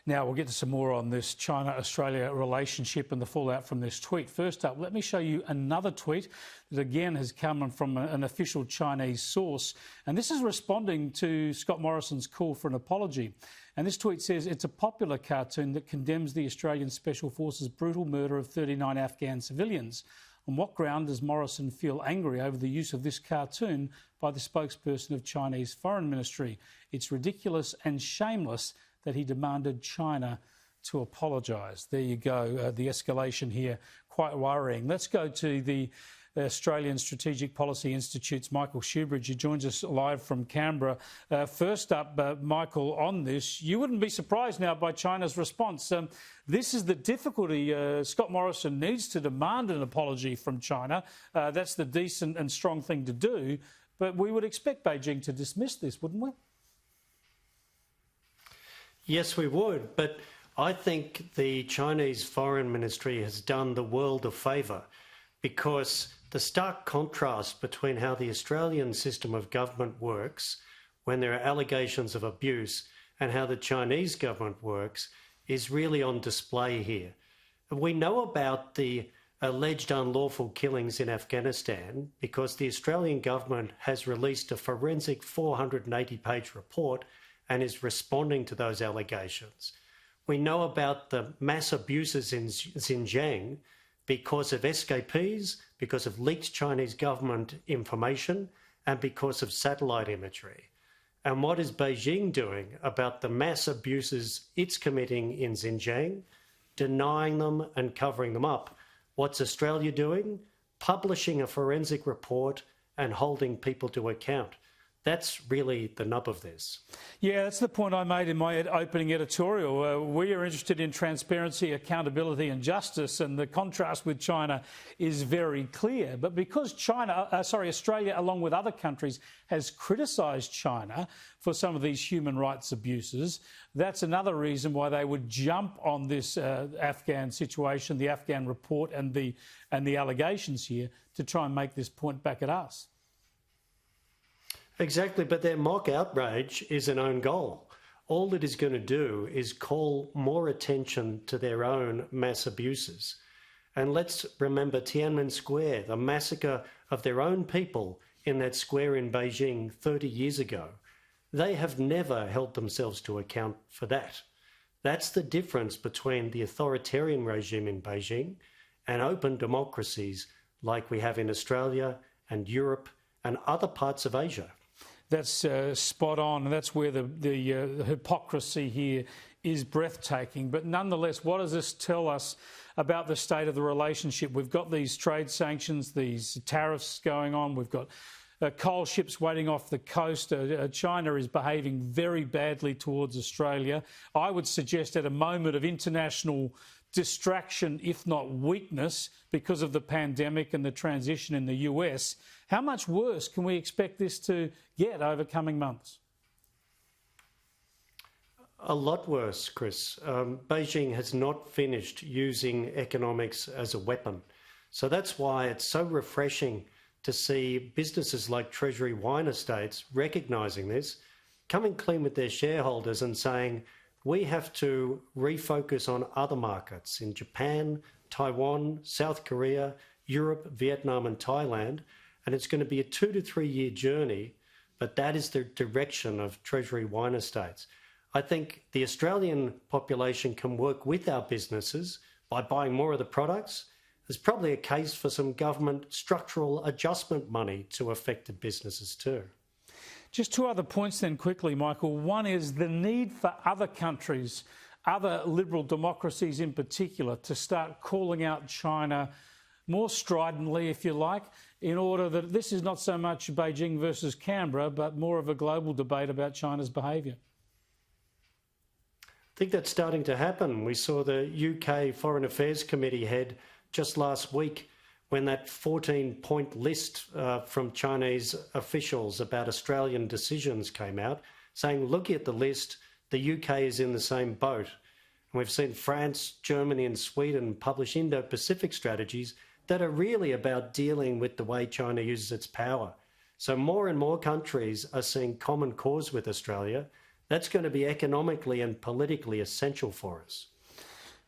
Now, we'll get to some more on this China-Australia relationship and the fallout from this tweet. First up, let me show you another tweet that again has come from an official Chinese source. And this is responding to Scott Morrison's call for an apology. And this tweet says, it's a popular cartoon that condemns the Australian Special Forces' brutal murder of 39 Afghan civilians. On what ground does Morrison feel angry over the use of this cartoon by the spokesperson of Chinese Foreign Ministry? It's ridiculous and shameless that he demanded China to apologise. There you go, the escalation here, quite worrying. Let's go to the Australian Strategic Policy Institute's Michael Shoebridge, who joins us live from Canberra. First up, Michael, on this, you wouldn't be surprised now by China's response. This is the difficulty. Scott Morrison needs to demand an apology from China. That's the decent and strong thing to do. But we would expect Beijing to dismiss this, wouldn't we? Yes, we would. But I think the Chinese Foreign Ministry has done the world a favour, because the stark contrast between how the Australian system of government works when there are allegations of abuse and how the Chinese government works is really on display here. We know about the alleged unlawful killings in Afghanistan because the Australian government has released a forensic 480-page report and is responding to those allegations. We know about the mass abuses in Xinjiang because of escapees, because of leaked Chinese government information, and because of satellite imagery. And what is Beijing doing about the mass abuses it's committing in Xinjiang, denying them and covering them up? What's Australia doing? Publishing a forensic report and holding people to account. That's really the nub of this. Yeah, that's the point I made in my opening editorial. We are interested in transparency, accountability and justice, and the contrast with China is very clear. But because Australia, along with other countries, has criticised China for some of these human rights abuses, that's another reason why they would jump on this Afghan situation, the Afghan report and the allegations here to try and make this point back at us. Exactly, but their mock outrage is an own goal. All it is going to do is call more attention to their own mass abuses. And let's remember Tiananmen Square, the massacre of their own people in that square in Beijing 30 years ago. They have never held themselves to account for that. That's the difference between the authoritarian regime in Beijing and open democracies like we have in Australia and Europe and other parts of Asia. That's spot on. That's where the hypocrisy here is breathtaking. But nonetheless, what does this tell us about the state of the relationship? We've got these trade sanctions, these tariffs going on. We've got coal ships waiting off the coast. China is behaving very badly towards Australia. I would suggest at a moment of international distraction, if not weakness, because of the pandemic and the transition in the US. How much worse can we expect this to get over coming months? A lot worse, Chris. Beijing has not finished using economics as a weapon. So that's why it's so refreshing to see businesses like Treasury Wine Estates recognising this, coming clean with their shareholders and saying, we have to refocus on other markets in Japan, Taiwan, South Korea, Europe, Vietnam and Thailand. And it's going to be a 2 to 3 year journey, but that is the direction of Treasury Wine Estates. I think the Australian population can work with our businesses by buying more of the products. There's probably a case for some government structural adjustment money to affected businesses too. Just two other points then quickly, Michael. One is the need for other countries, other liberal democracies in particular, to start calling out China more stridently, if you like, in order that this is not so much Beijing versus Canberra, but more of a global debate about China's behaviour. I think that's starting to happen. We saw the UK Foreign Affairs Committee head just last week when that 14-point list from Chinese officials about Australian decisions came out, saying, look at the list, the UK is in the same boat. And we've seen France, Germany and Sweden publish Indo-Pacific strategies that are really about dealing with the way China uses its power. So more and more countries are seeing common cause with Australia. That's going to be economically and politically essential for us.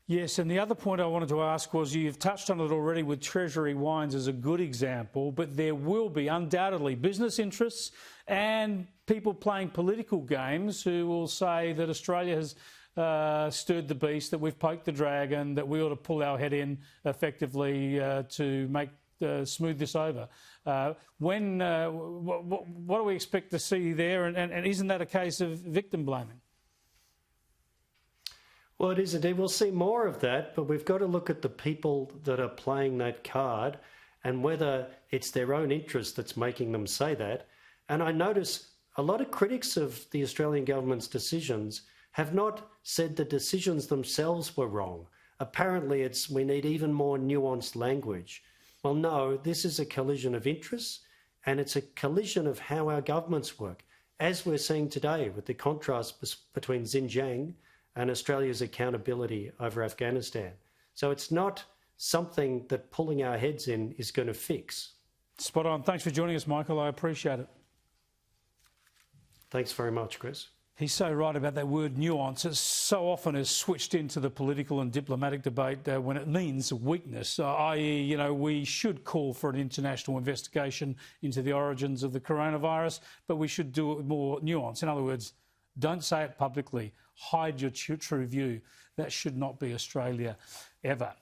Yes, and the other point I wanted to ask was, you've touched on it already with Treasury wines as a good example, but there will be undoubtedly business interests and people playing political games who will say that Australia has stirred the beast, that we've poked the dragon, that we ought to pull our head in effectively to make smooth this over. What do we expect to see there, and isn't that a case of victim blaming? Well, it is indeed. We'll see more of that, but we've got to look at the people that are playing that card and whether it's their own interest that's making them say that. And I notice a lot of critics of the Australian government's decisions have not said the decisions themselves were wrong. Apparently, it's we need even more nuanced language. Well, no, this is a collision of interests, and it's a collision of how our governments work, as we're seeing today with the contrast between Xinjiang and Australia's accountability over Afghanistan. So it's not something that pulling our heads in is going to fix. Spot on. Thanks for joining us, Michael. I appreciate it. Thanks very much, Chris. He's so right about that word nuance. It so often is switched into the political and diplomatic debate when it means weakness, i.e., you know, we should call for an international investigation into the origins of the coronavirus, but we should do it with more nuance. In other words, don't say it publicly. Hide your true view. That should not be Australia ever.